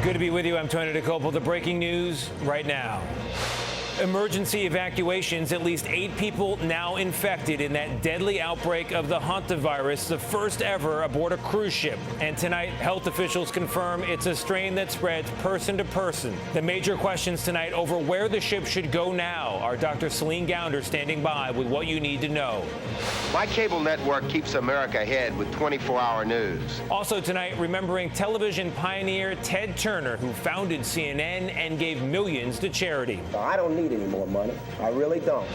Good to be with you. I'm Tony DeCopel. The breaking news right now. Emergency evacuations, at least 8 people now infected in that deadly outbreak of the hantavirus, the first ever aboard a cruise ship. And tonight, health officials confirm it's a strain that spreads person to person. The major questions tonight over where the ship should go now. Our Dr. Celine Gounder standing by with what you need to know. My cable network keeps America ahead with 24-hour news. Also tonight, remembering television pioneer Ted Turner, who founded CNN and gave millions to charity. I don't need any more money. I really don't.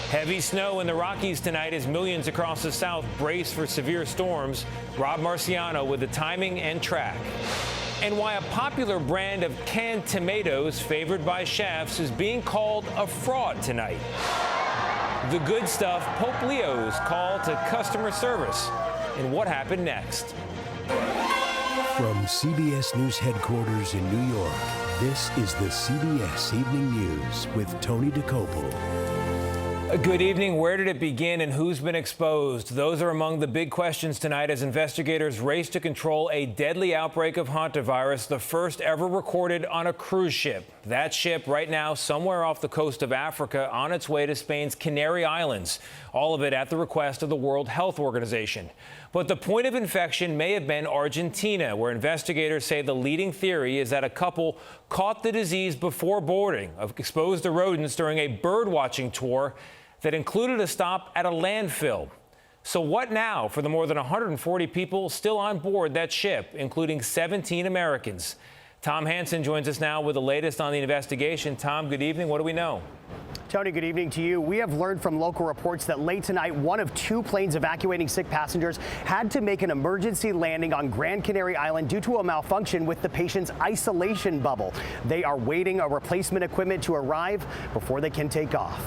Heavy snow in the Rockies tonight as millions across the South brace for severe storms. Rob Marciano with the timing and track. And why a popular brand of canned tomatoes favored by chefs is being called a fraud tonight. The good stuff, Pope Leo's call to customer service. And what happened next? From CBS News headquarters in New York, this is the CBS Evening News with Tony DeCopel. Good evening. Where did it begin and who's been exposed? Those are among the big questions tonight as investigators race to control a deadly outbreak of hantavirus, the first ever recorded on a cruise ship. That ship right now somewhere off the coast of Africa on its way to Spain's Canary Islands. All of it at the request of the World Health Organization. But the point of infection may have been Argentina, where investigators say the leading theory is that a couple caught the disease before boarding, exposed to rodents during a bird watching tour that included a stop at a landfill. So what now for the more than 140 people still on board that ship, including 17 Americans? Tom Hansen joins us now with the latest on the investigation. Tom, good evening. What do we know? Tony, good evening to you. We have learned from local reports that late tonight, one of 2 planes evacuating sick passengers had to make an emergency landing on Gran Canary Island due to a malfunction with the patient's isolation bubble. They are waiting a replacement equipment to arrive before they can take off.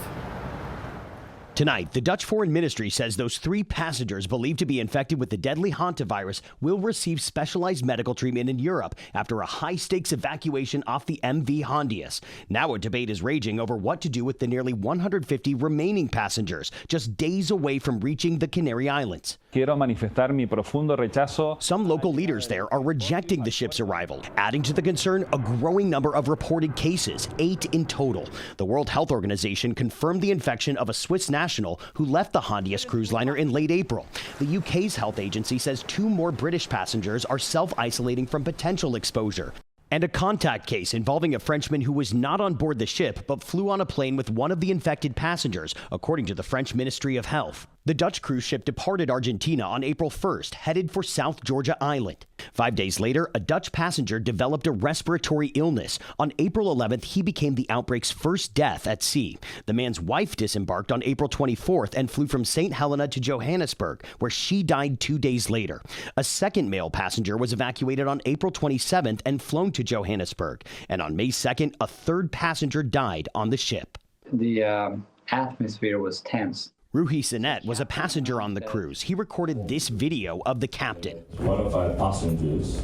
Tonight, the Dutch Foreign Ministry says those 3 passengers believed to be infected with the deadly hantavirus will receive specialized medical treatment in Europe after a high-stakes evacuation off the MV Hondius. Now a debate is raging over what to do with the nearly 150 remaining passengers, just days away from reaching the Canary Islands. Quiero manifestar mi profundo rechazo. Some local leaders there are rejecting the ship's arrival, adding to the concern a growing number of reported cases, 8 in total. The World Health Organization confirmed the infection of a Swiss national who left the Hondius cruise liner in late April. The UK's health agency says 2 more British passengers are self-isolating from potential exposure. And a contact case involving a Frenchman who was not on board the ship but flew on a plane with one of the infected passengers, according to the French Ministry of Health. The Dutch cruise ship departed Argentina on April 1st, headed for South Georgia Island. 5 days later, a Dutch passenger developed a respiratory illness. On April 11th, he became the outbreak's first death at sea. The man's wife disembarked on April 24th and flew from St. Helena to Johannesburg, where she died 2 days later. A second male passenger was evacuated on April 27th and flown to Johannesburg. And on May 2nd, a third passenger died on the ship. The atmosphere was tense. Ruhi Sinet was a passenger on the cruise. He recorded this video of the captain. One of our passengers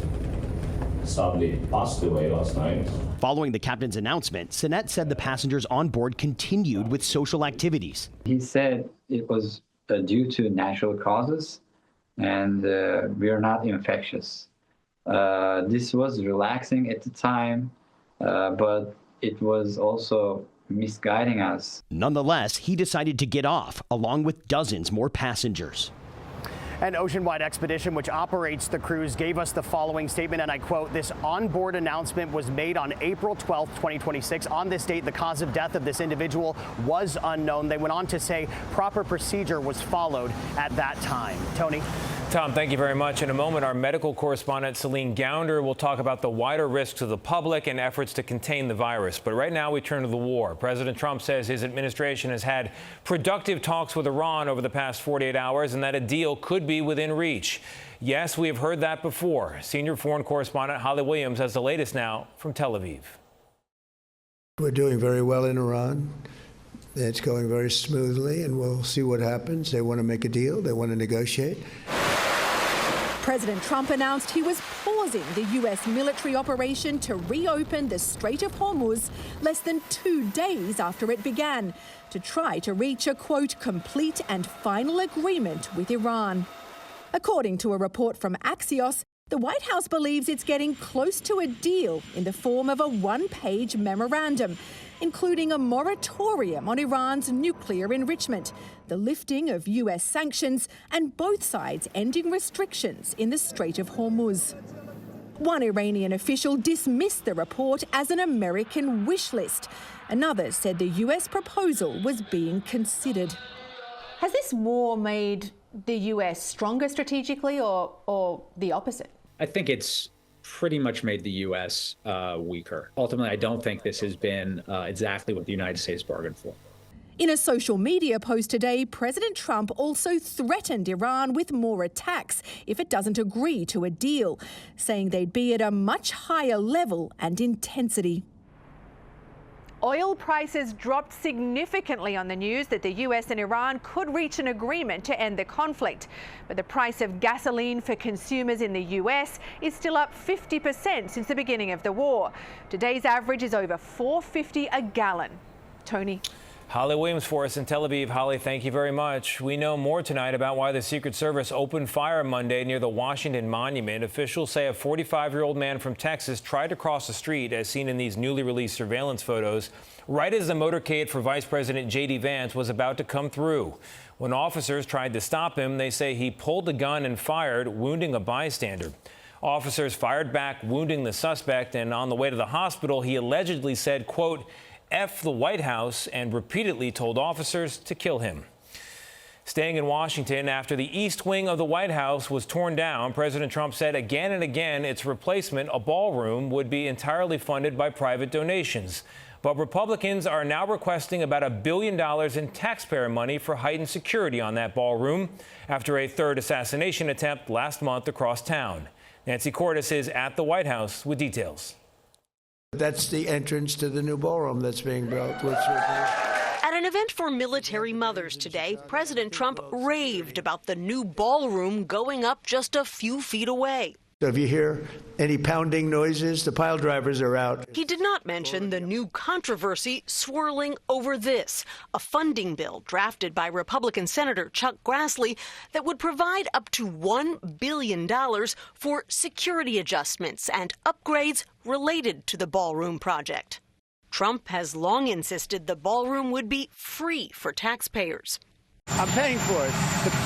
sadly passed away last night. Following the captain's announcement, Sinet said the passengers on board continued with social activities. He said it was due to natural causes and we are not infectious. This was relaxing at the time, but it was also misguiding us. Nonetheless, he decided to get off, along with dozens more passengers. An ocean-wide expedition which operates the cruise gave us the following statement, and I quote, "This onboard announcement was made on April 12th, 2026. On this date, the cause of death of this individual was unknown." They went on to say proper procedure was followed at that time. Tony? Tom, thank you very much. In a moment, our medical correspondent Celine Gounder will talk about the wider risks to the public and efforts to contain the virus. But right now, we turn to the war. President Trump says his administration has had productive talks with Iran over the past 48 hours and that a deal could be within reach. Yes, we have heard that before. Senior foreign correspondent Holly Williams has the latest now from Tel Aviv. We're doing very well in Iran. It's going very smoothly, and we'll see what happens. They want to make a deal. They want to negotiate. President Trump announced he was pausing the U.S. military operation to reopen the Strait of Hormuz less than 2 days after it began, to try to reach a, quote, complete and final agreement with Iran. According to a report from Axios, The White House believes it's getting close to a deal in the form of a one-page memorandum, including a moratorium on Iran's nuclear enrichment, the lifting of U.S. sanctions, and both sides ending restrictions in the Strait of Hormuz. One Iranian official dismissed the report as an American wish list. Another said the U.S. proposal was being considered. Has this war made the U.S. stronger strategically or the opposite? I think it's pretty much made the U.S. weaker. Ultimately, I don't think this has been exactly what the United States bargained for. In a social media post today, President Trump also threatened Iran with more attacks if it doesn't agree to a deal, saying they'd be at a much higher level and intensity. Oil prices dropped significantly on the news that the U.S. and Iran could reach an agreement to end the conflict. But the price of gasoline for consumers in the U.S. is still up 50% since the beginning of the war. Today's average is over $4.50 a gallon. Tony. Holly Williams for us in Tel Aviv. Holly, thank you very much. We know more tonight about why the Secret Service opened fire Monday near the Washington Monument. Officials say a 45-year-old man from Texas tried to cross the street, as seen in these newly released surveillance photos, right as the motorcade for Vice President J.D. Vance was about to come through. When officers tried to stop him, they say he pulled the gun and fired, wounding a bystander. Officers fired back, wounding the suspect, and on the way to the hospital, he allegedly said, quote, F the White House, and repeatedly told officers to kill him. Staying in Washington, after the east wing of the White House was torn down, President Trump said again and again its replacement, a ballroom, would be entirely funded by private donations. But Republicans are now requesting about $1 billion in taxpayer money for heightened security on that ballroom after a third assassination attempt last month across town. Nancy Cordes is at the White House with details. That's the entrance to the new ballroom that's being built. At an event for military mothers today, President Trump raved about the new ballroom going up just a few feet away. So if you hear any pounding noises, the pile drivers are out. He did not mention the new controversy swirling over this, a funding bill drafted by Republican Senator Chuck Grassley that would provide up to $1 billion for security adjustments and upgrades related to the ballroom project. Trump has long insisted the ballroom would be free for taxpayers. I'm paying for it.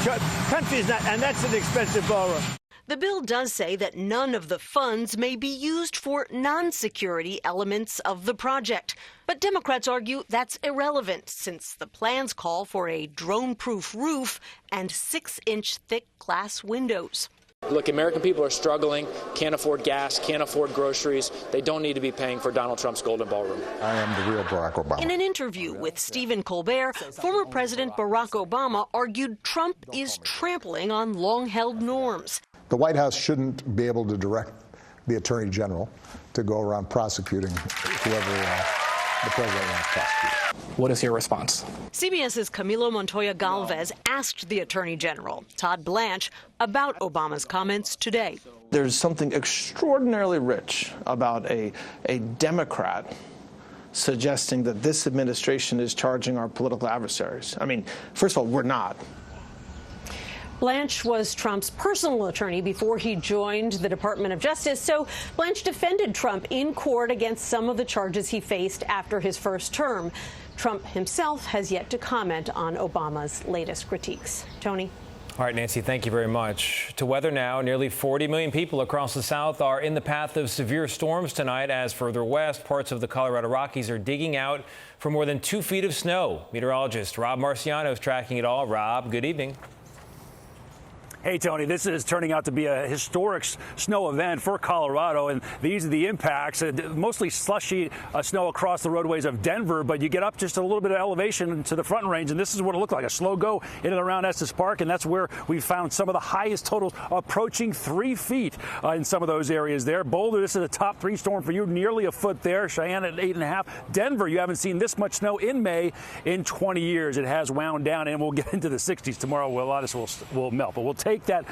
The country's not, and that's an expensive ballroom. The bill does say that none of the funds may be used for non-security elements of the project. But Democrats argue that's irrelevant, since the plans call for a drone-proof roof and 6-inch thick glass windows. Look, American people are struggling, can't afford gas, can't afford groceries. They don't need to be paying for Donald Trump's golden ballroom. I am the real Barack Obama. In an interview with Stephen Colbert, former President Barack Obama argued Trump is trampling on long-held norms. The White House shouldn't be able to direct the Attorney General to go around prosecuting whoever the president wants to prosecute. What is your response? CBS's Camilo Montoya Galvez asked the Attorney General, Todd Blanche, about Obama's comments today. There's something extraordinarily rich about a Democrat suggesting that this administration is charging our political adversaries. I mean, first of all, we're not. Blanche was Trump's personal attorney before he joined the Department of Justice, so Blanche defended Trump in court against some of the charges he faced after his first term. Trump himself has yet to comment on Obama's latest critiques. Tony? All right, Nancy, thank you very much. To weather now, nearly 40 million people across the South are in the path of severe storms tonight, as further west, parts of the Colorado Rockies are digging out for more than 2 feet of snow. Meteorologist Rob Marciano is tracking it all. Rob, good evening. Hey, Tony, this is turning out to be a historic snow event for Colorado, and these are the impacts. Mostly slushy snow across the roadways of Denver, but you get up just a little bit of elevation to the front range, and this is what it looked like, a slow go in and around Estes Park, and that's where we found some of the highest totals, approaching 3 feet in some of those areas there. Boulder, this is a top 3 storm for you, nearly a foot there. Cheyenne at 8.5. Denver, you haven't seen this much snow in May in 20 years. It has wound down, and we'll get into the 60s tomorrow where a lot of this will melt, but we'll take take that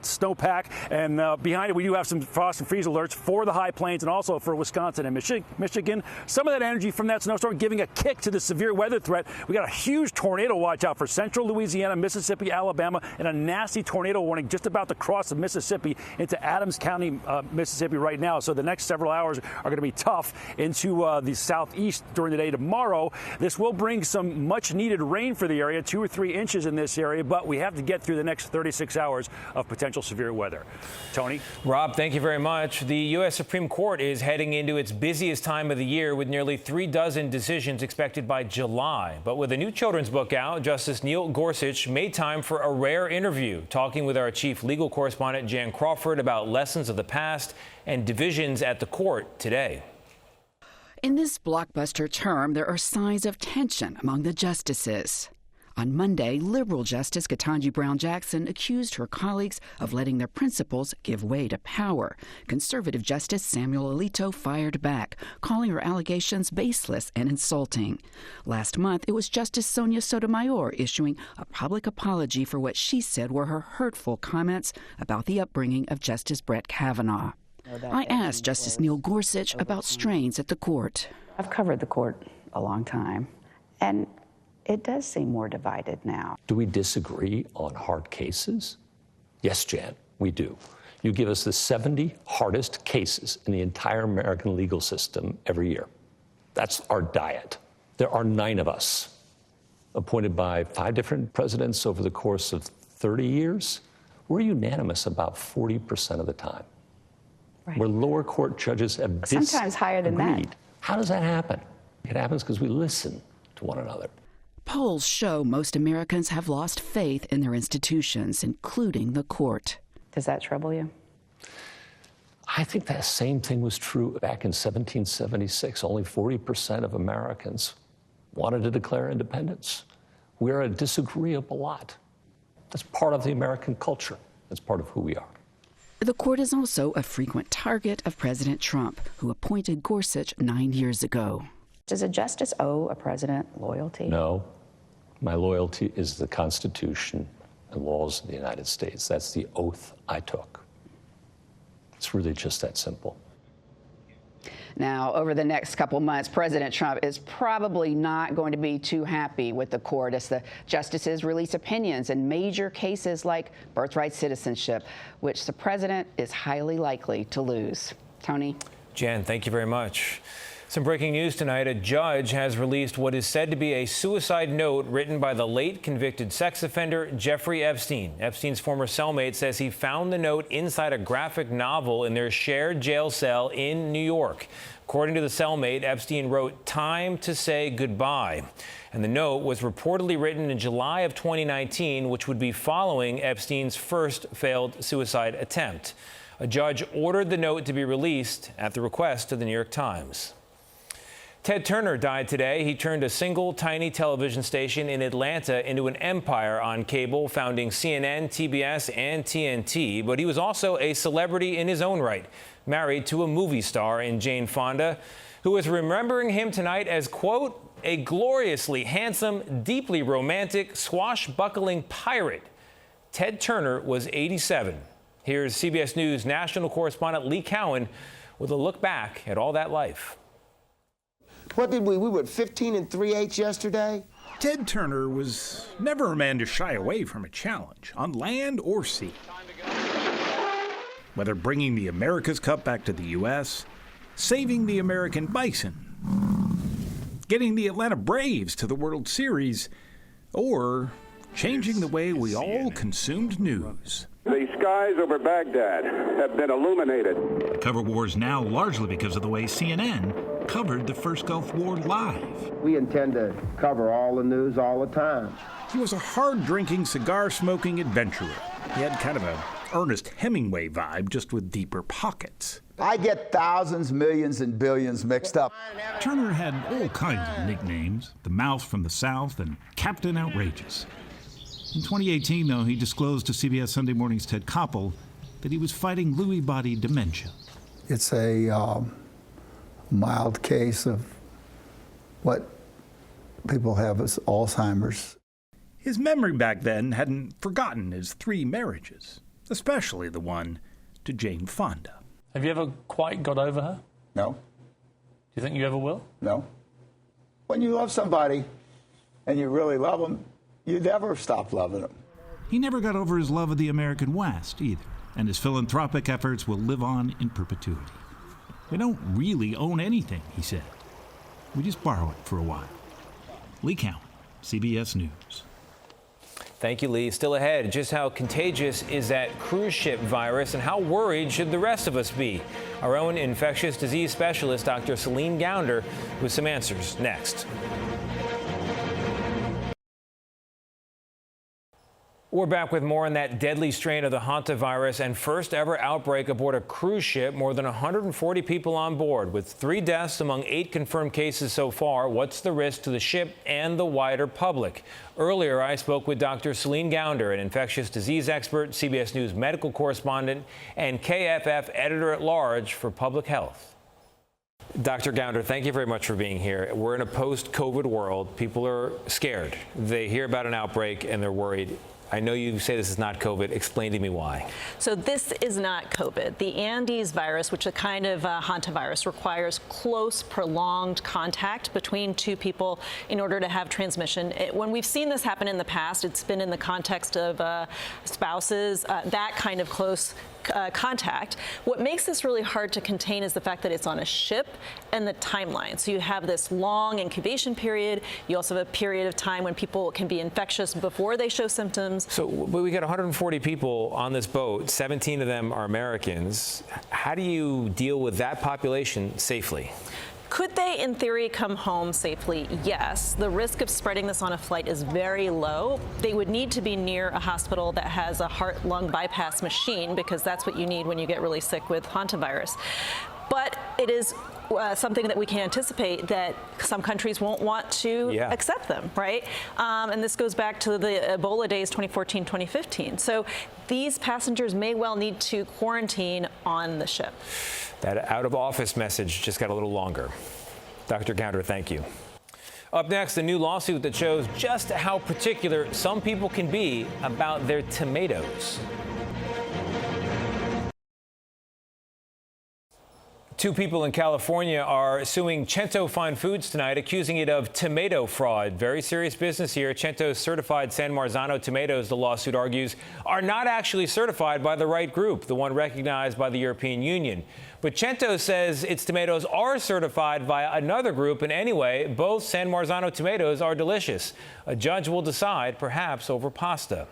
snowpack. And behind it, we do have some frost and freeze alerts for the high plains and also for Wisconsin and Michigan. Some of that energy from that snowstorm giving a kick to the severe weather threat. We got a huge tornado watch out for central Louisiana, Mississippi, Alabama, and a nasty tornado warning just about to cross the Mississippi into Adams County, Mississippi right now. So the next several hours are going to be tough into the southeast during the day tomorrow. This will bring some much needed rain for the area, 2 or 3 inches in this area, but we have to get through the next 36 hours of potential severe weather. Tony? Rob, thank you very much. The U.S. Supreme Court is heading into its busiest time of the year with nearly 36 decisions expected by July. But with a new children's book out, Justice Neil Gorsuch made time for a rare interview, talking with our chief legal correspondent, Jan Crawford, about lessons of the past and divisions at the court today. In this blockbuster term, there are signs of tension among the justices. On Monday, liberal Justice Ketanji Brown Jackson accused her colleagues of letting their principles give way to power. Conservative Justice Samuel Alito fired back, calling her allegations baseless and insulting. Last month, it was Justice Sonia Sotomayor issuing a public apology for what she said were her hurtful comments about the upbringing of Justice Brett Kavanaugh. I asked Justice Neil Gorsuch about strains at the court. I've covered the court a long time, and it does seem more divided now. Do we disagree on hard cases? Yes, Jan, we do. You give us the 70 hardest cases in the entire American legal system every year. That's our diet. There are 9 of us, appointed by 5 different presidents over the course of 30 years. We're unanimous about 40% of the time. Right. Where lower court judges have sometimes higher than that. How does that happen? It happens because we listen to one another. Polls show most Americans have lost faith in their institutions, including the court. Does that trouble you? I think that same thing was true back in 1776. Only 40% of Americans wanted to declare independence. We're a disagreeable lot. That's part of the American culture. That's part of who we are. The court is also a frequent target of President Trump, who appointed Gorsuch 9 years ago. Does a justice owe a president loyalty? No. My loyalty is the Constitution and laws of the United States. That's the oath I took. It's really just that simple. Now, over the next couple months, President Trump is probably not going to be too happy with the court as the justices release opinions in major cases like birthright citizenship, which the president is highly likely to lose. Tony? Jan, thank you very much. Some breaking news tonight. A judge has released what is said to be a suicide note written by the late convicted sex offender Jeffrey Epstein. Epstein's former cellmate says he found the note inside a graphic novel in their shared jail cell in New York. According to the cellmate, Epstein wrote "Time to Say Goodbye." And the note was reportedly written in July of 2019, which would be following Epstein's first failed suicide attempt. A judge ordered the note to be released at the request of the New York Times. Ted Turner died today. He turned a single tiny television station in Atlanta into an empire on cable, founding CNN, TBS, and TNT. But he was also a celebrity in his own right, married to a movie star in Jane Fonda, who is remembering him tonight as, quote, a gloriously handsome, deeply romantic, swashbuckling pirate. Ted Turner was 87. Here's CBS News national correspondent Lee Cowan with a look back at all that life. What did we were 15 3/8 yesterday? Ted Turner was never a man to shy away from a challenge, on land or sea. Whether bringing the America's Cup back to the U.S., saving the American bison, getting the Atlanta Braves to the World Series, or changing the way we all consumed news. The skies over Baghdad have been illuminated. Cover wars now largely because of the way CNN covered the first Gulf War live. We intend to cover all the news all the time. He was a hard-drinking, cigar-smoking adventurer. He had kind of an Ernest Hemingway vibe, just with deeper pockets. I get thousands, millions, and billions mixed up. Turner had all kinds of nicknames, the Mouth from the South and Captain Outrageous. In 2018, though, he disclosed to CBS Sunday Morning's Ted Koppel that he was fighting Lewy body dementia. It's a mild case of what people have as Alzheimer's. His memory back then hadn't forgotten his 3 marriages, especially the one to Jane Fonda. Have you ever quite got over her? No. Do you think you ever will? No. When you love somebody and you really love them, you never stop loving them. He never got over his love of the American West either, and his philanthropic efforts will live on in perpetuity. We don't really own anything, he said. We just borrow it for a while. Lee Cowan, CBS News. Thank you, Lee. Still ahead, just how contagious is that cruise ship virus and how worried should the rest of us be? Our own infectious disease specialist, Dr. Celine Gounder, with some answers next. We're back with more on that deadly strain of the hantavirus and first ever outbreak aboard a cruise ship. More than 140 people on board, with 3 deaths among 8 confirmed cases so far. What's the risk to the ship and the wider public? Earlier, I spoke with Dr. Celine Gounder, an infectious disease expert, CBS News medical correspondent, and KFF editor-at-large for public health. Dr. Gounder, thank you very much for being here. We're in a post-COVID world. People are scared. They hear about an outbreak and they're worried. I know you say this is not COVID. Explain to me why. So this is not COVID. The Andes virus, which is a kind of hantavirus, requires close, prolonged contact between 2 people in order to have transmission. When we've seen this happen in the past, it's been in the context of spouses, that kind of close contact. What makes this really hard to contain is the fact that it's on a ship and the timeline. So you have this long incubation period. You also have a period of time when people can be infectious before they show symptoms. So we got 140 people on this boat. 17 of them are Americans. How do you deal with that population safely? Could they, in theory, come home safely? Yes. The risk of spreading this on a flight is very low. They would need to be near a hospital that has a heart-lung bypass machine, because that's what you need when you get really sick with hantavirus. But it is something that we can anticipate that some countries won't want to accept them, right? And this goes back to the Ebola days, 2014, 2015. So these passengers may well need to quarantine on the ship. That out-of-office message just got a little longer. Dr. Gounder, thank you. Up next, a new lawsuit that shows just how particular some people can be about their tomatoes. 2 people in California are suing Cento Fine Foods tonight, accusing it of tomato fraud. Very serious business here. Cento's certified San Marzano tomatoes, the lawsuit argues, are not actually certified by the right group, the one recognized by the European Union. But Cento says its tomatoes are certified via another group, and anyway, both San Marzano tomatoes are delicious. A judge will decide, perhaps over pasta.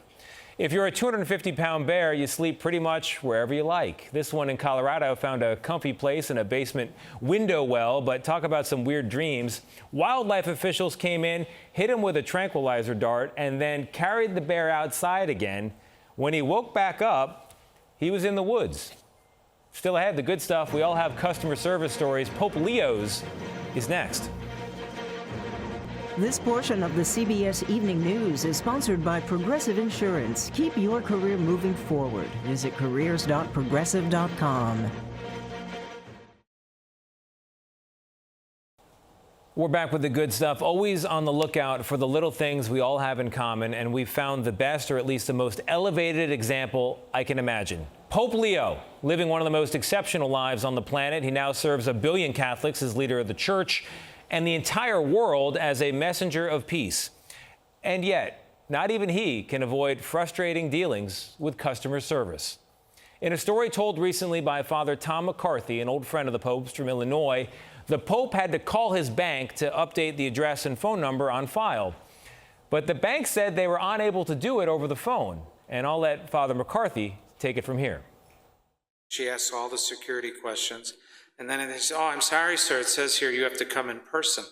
If you're a 250-pound bear, you sleep pretty much wherever you like. This one in Colorado found a comfy place in a basement window well, but talk about some weird dreams. Wildlife officials came in, hit him with a tranquilizer dart, and then carried the bear outside again. When he woke back up, he was in the woods. Still ahead, the good stuff. We all have customer service stories. Pope Leo's is next. This portion of the CBS Evening News is sponsored by Progressive Insurance. Keep your career moving forward. Visit careers.progressive.com. We're back with the good stuff, always on the lookout for the little things we all have in common, and we found the best, or at least the most elevated example I can imagine. Pope Leo, living one of the most exceptional lives on the planet. He now serves 1 billion Catholics as leader of the church and the entire world as a messenger of peace. And yet, not even he can avoid frustrating dealings with customer service. In a story told recently by Father Tom McCarthy, an old friend of the Pope's from Illinois, the Pope had to call his bank to update the address and phone number on file. But the bank said they were unable to do it over the phone. And I'll let Father McCarthy take it from here. She asks all the security questions. And then they say, "Oh, I'm sorry, sir. It says here you have to come in person."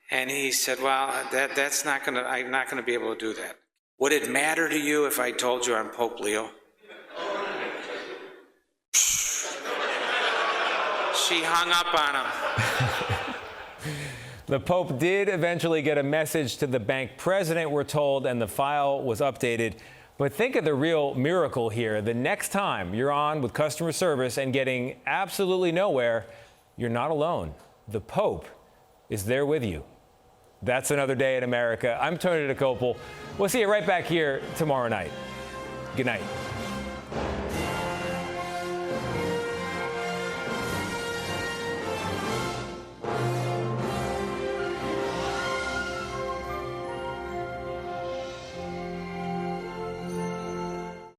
And he said, "Well, that's not gonna. I'm not gonna be able to do that. Would it matter to you if I told you I'm Pope Leo?" She hung up on him. The Pope did eventually get a message to the bank president, we're told, and the file was updated. But think of the real miracle here. The next time you're on with customer service and getting absolutely nowhere, you're not alone. The Pope is there with you. That's another day in America. I'm Tony DeCopel. We'll see you right back here tomorrow night. Good night.